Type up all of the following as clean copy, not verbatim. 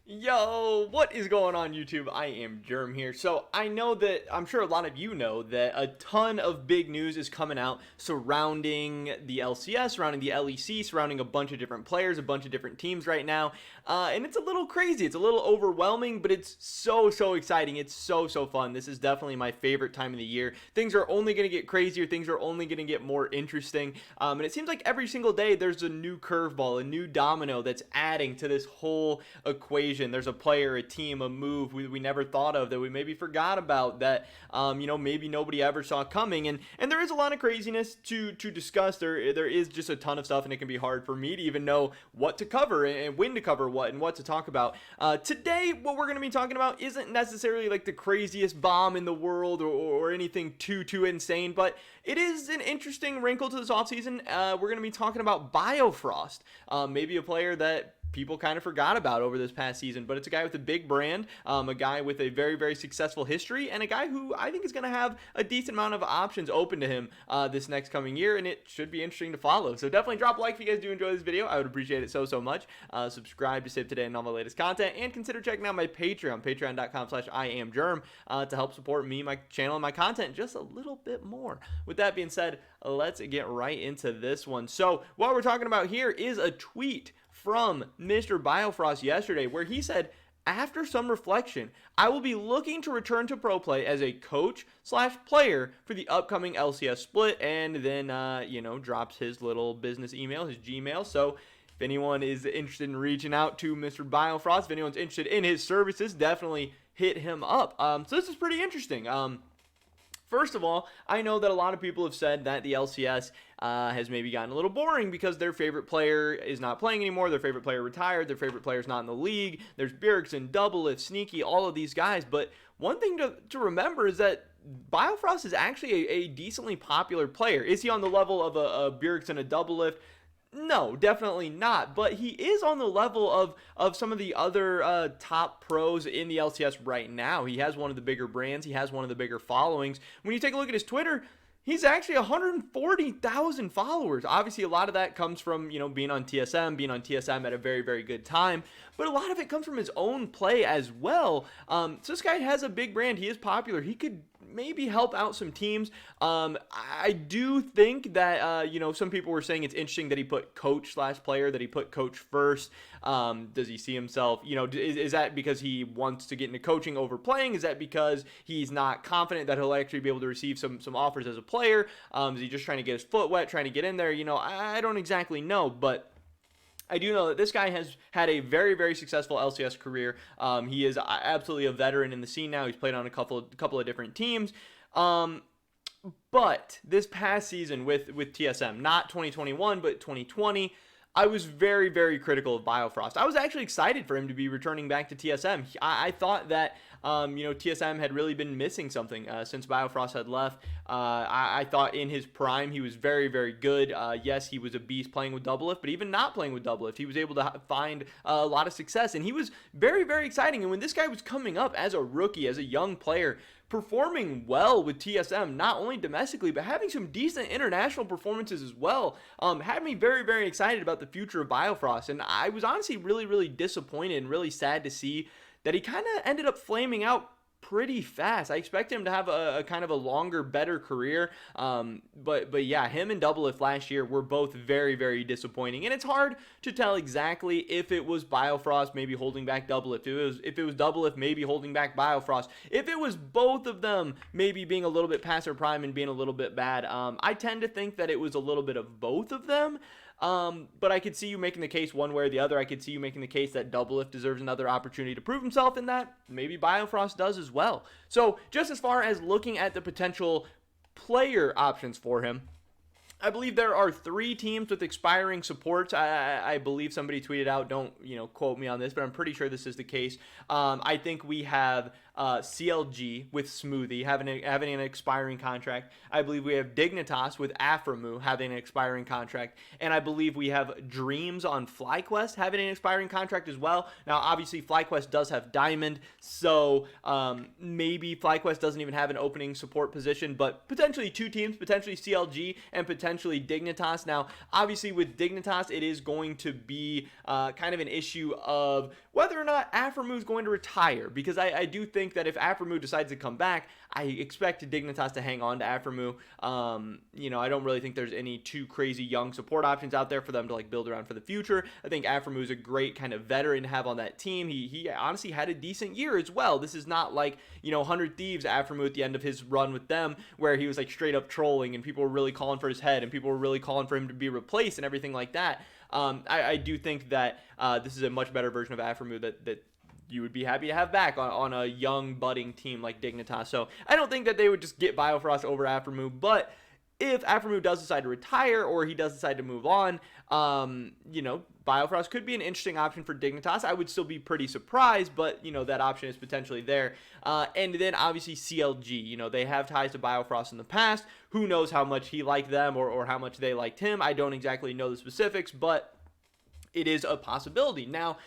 Yo, what is going on YouTube? I am Germ here. So I'm sure a lot of you know that a ton of big news is coming out surrounding the LCS, surrounding the LEC, surrounding a bunch of different players, a bunch of different teams right now. And it's a little crazy. It's a little overwhelming, but it's so exciting. It's so fun. This is definitely my favorite time of the year. Things are only going to get crazier. Things are only going to get more interesting. And it seems like every single day there's a new curveball, a new domino that's adding to this whole equation. There's a player, a team, a move we never thought of, that we maybe forgot about, that maybe nobody ever saw coming. And there is a lot of craziness to discuss. There is just a ton of stuff, and it can be hard for me to even know what to cover and when to cover what and what to talk about. Today, what we're going to be talking about isn't necessarily like the craziest bomb in the world or anything too insane, but it is an interesting wrinkle to this offseason. We're going to be talking about Biofrost, maybe a player that people kind of forgot about over this past season, but it's a guy with a big brand, a guy with a very successful history, and a guy who I think is going to have a decent amount of options open to him this next coming year, and it should be interesting to follow. So definitely drop a like if you guys do enjoy this video. I would appreciate it so much. Subscribe to stay up to date on all my latest content, and consider checking out my Patreon, patreon.com/IamGerm, to help support me, my channel, and my content just a little bit more. With that being said, let's get right into this one. So what we're talking about here is a tweet from Mr. Biofrost yesterday, where he said, after some reflection, I will be looking to return to pro play as a coach/player for the upcoming LCS split, and then, drops his little business email, his Gmail. So if anyone is interested in reaching out to Mr. Biofrost, if anyone's interested in his services, definitely hit him up. So this is pretty interesting. First of all, I know that a lot of people have said that the LCS has maybe gotten a little boring because their favorite player is not playing anymore, their favorite player retired, their favorite player is not in the league. There's Bjergsen, Doublelift, Sneaky, all of these guys. But one thing to remember is that Biofrost is actually a decently popular player. Is he on the level of a Bjergsen, a Doublelift? No, definitely not, but he is on the level of some of the other top pros in the LCS right now. He has one of the bigger brands. He has one of the bigger followings. When you take a look at his Twitter, he's actually 140,000 followers. Obviously, a lot of that comes from, being on TSM at a very good time, but a lot of it comes from his own play as well. So this guy has a big brand. He is popular. He could maybe help out some teams. I do think that, some people were saying it's interesting that he put coach/player, that he put coach first. Does he see himself, is that because he wants to get into coaching over playing? Is that because he's not confident that he'll actually be able to receive some offers as a player? Is he just trying to get his foot wet, trying to get in there? I don't exactly know, but I do know that this guy has had a very successful LCS career. He is absolutely a veteran in the scene now. He's played on a couple of different teams. But this past season with TSM, not 2021, but 2020, I was very critical of Biofrost. I was actually excited for him to be returning back to TSM. I thought that TSM had really been missing something since Biofrost had left. I thought in his prime he was very good. Yes, he was a beast playing with Doublelift, but even not playing with Doublelift, he was able to find a lot of success, and he was very exciting. And when this guy was coming up as a rookie, as a young player, performing well with TSM, not only domestically, but having some decent international performances as well, had me very excited about the future of Biofrost. And I was honestly really disappointed and really sad to see that he kind of ended up flaming out pretty fast. I expect him to have a kind of a longer, better career. But yeah, him and Doublelift last year were both very disappointing. And it's hard to tell exactly if it was Biofrost maybe holding back Doublelift. If it was Doublelift maybe holding back Biofrost. If it was both of them maybe being a little bit past their prime and being a little bit bad. I tend to think that it was a little bit of both of them. But I could see you making the case one way or the other. I could see you making the case that Doublelift deserves another opportunity to prove himself, and that maybe Biofrost does as well. So just as far as looking at the potential player options for him, I believe there are 3 teams with expiring supports. I believe somebody tweeted out, don't quote me on this, but I'm pretty sure this is the case. I think we have CLG with Smoothie having an expiring contract. I believe we have Dignitas with Aframu having an expiring contract. And I believe we have Dreams on FlyQuest having an expiring contract as well. Now, obviously, FlyQuest does have Diamond, so maybe FlyQuest doesn't even have an opening support position, but potentially 2 teams, potentially CLG and potentially Dignitas. Now, obviously, with Dignitas, it is going to be kind of an issue of whether or not Aphromoo is going to retire, because I do think that if Aphromoo decides to come back, I expect Dignitas to hang on to Aphromoo. I don't really think there's any too crazy young support options out there for them to like build around for the future. I think Aphromoo is a great kind of veteran to have on that team. He honestly had a decent year as well. This is not like 100 Thieves Aphromoo at the end of his run with them, where he was like straight up trolling and people were really calling for his head and people were really calling for him to be replaced and everything like that. I do think that this is a much better version of Aphromoo that you would be happy to have back on a young budding team like Dignitas. So I don't think that they would just get Biofrost over Aphromoo, but if Aphromoo does decide to retire or he does decide to move on, Biofrost could be an interesting option for Dignitas. I would still be pretty surprised, but, that option is potentially there. And then, obviously, CLG. They have ties to Biofrost in the past. Who knows how much he liked them or how much they liked him. I don't exactly know the specifics, but it is a possibility. Now,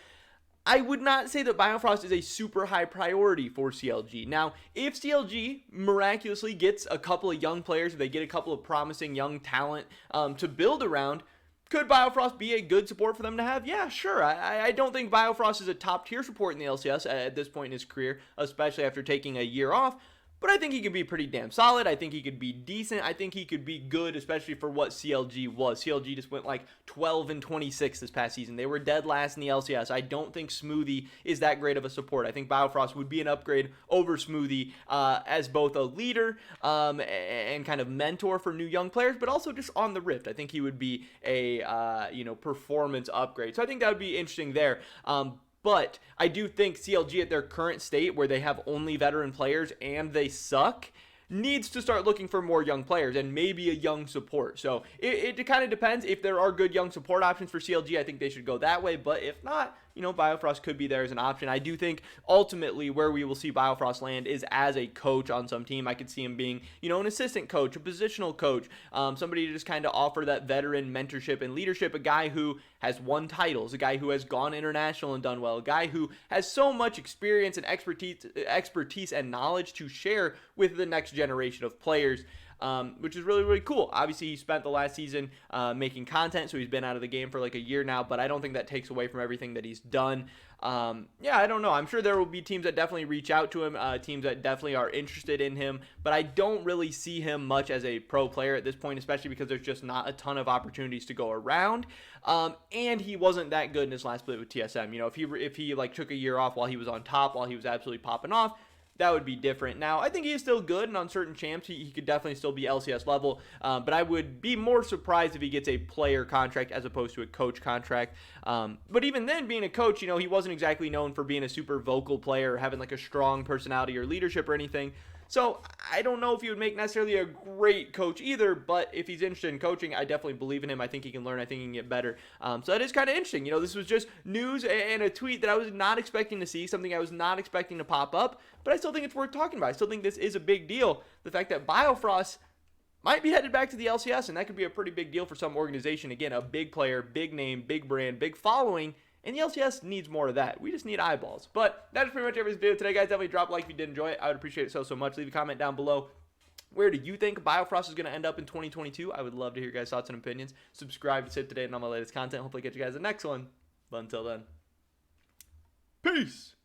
I would not say that Biofrost is a super high priority for CLG. Now, if CLG miraculously gets a couple of young players, if they get a couple of promising young talent to build around, could Biofrost be a good support for them to have? Yeah, sure. I don't think Biofrost is a top-tier support in the LCS at this point in his career, especially after taking a year off. But I think he could be pretty damn solid. I think he could be decent. I think he could be good, especially for what CLG was. CLG just went like 12-26 this past season. They were dead last in the LCS. I don't think Smoothie is that great of a support. I think Biofrost would be an upgrade over Smoothie as both a leader and kind of mentor for new young players, but also just on the Rift. I think he would be a performance upgrade. So I think that would be interesting there. But I do think CLG at their current state, where they have only veteran players and they suck, needs to start looking for more young players and maybe a young support. So it kind of depends. If there are good young support options for CLG, I think they should go that way. But if not, Biofrost could be there as an option. I do think ultimately where we will see Biofrost land is as a coach on some team. I could see him being, an assistant coach, a positional coach, somebody to just kind of offer that veteran mentorship and leadership, a guy who has won titles, a guy who has gone international and done well, a guy who has so much experience and expertise and knowledge to share with the next generation of players. Which is really, really cool. Obviously, he spent the last season making content, so he's been out of the game for like a year now, but I don't think that takes away from everything that he's done. I don't know. I'm sure there will be teams that definitely reach out to him, teams that definitely are interested in him, but I don't really see him much as a pro player at this point, especially because there's just not a ton of opportunities to go around. And he wasn't that good in his last split with TSM. If he like took a year off while he was on top, while he was absolutely popping off, that would be different. Now, I think he is still good, and on certain champs, he could definitely still be LCS level, but I would be more surprised if he gets a player contract as opposed to a coach contract. But even then, being a coach, he wasn't exactly known for being a super vocal player or having like a strong personality or leadership or anything. So I don't know if he would make necessarily a great coach either, but if he's interested in coaching, I definitely believe in him. I think he can learn. I think he can get better. So that is kind of interesting. This was just news and a tweet that I was not expecting to see, something I was not expecting to pop up, but I still think it's worth talking about. I still think this is a big deal. The fact that Biofrost might be headed back to the LCS, and that could be a pretty big deal for some organization. Again, a big player, big name, big brand, big following. And the LCS needs more of that. We just need eyeballs. But that is pretty much every video today, guys. Definitely drop a like if you did enjoy it. I would appreciate it so much. Leave a comment down below. Where do you think Biofrost is going to end up in 2022? I would love to hear your guys' thoughts and opinions. Subscribe to stay up to date on all my latest content. Hopefully, get you guys the next one. But until then, peace.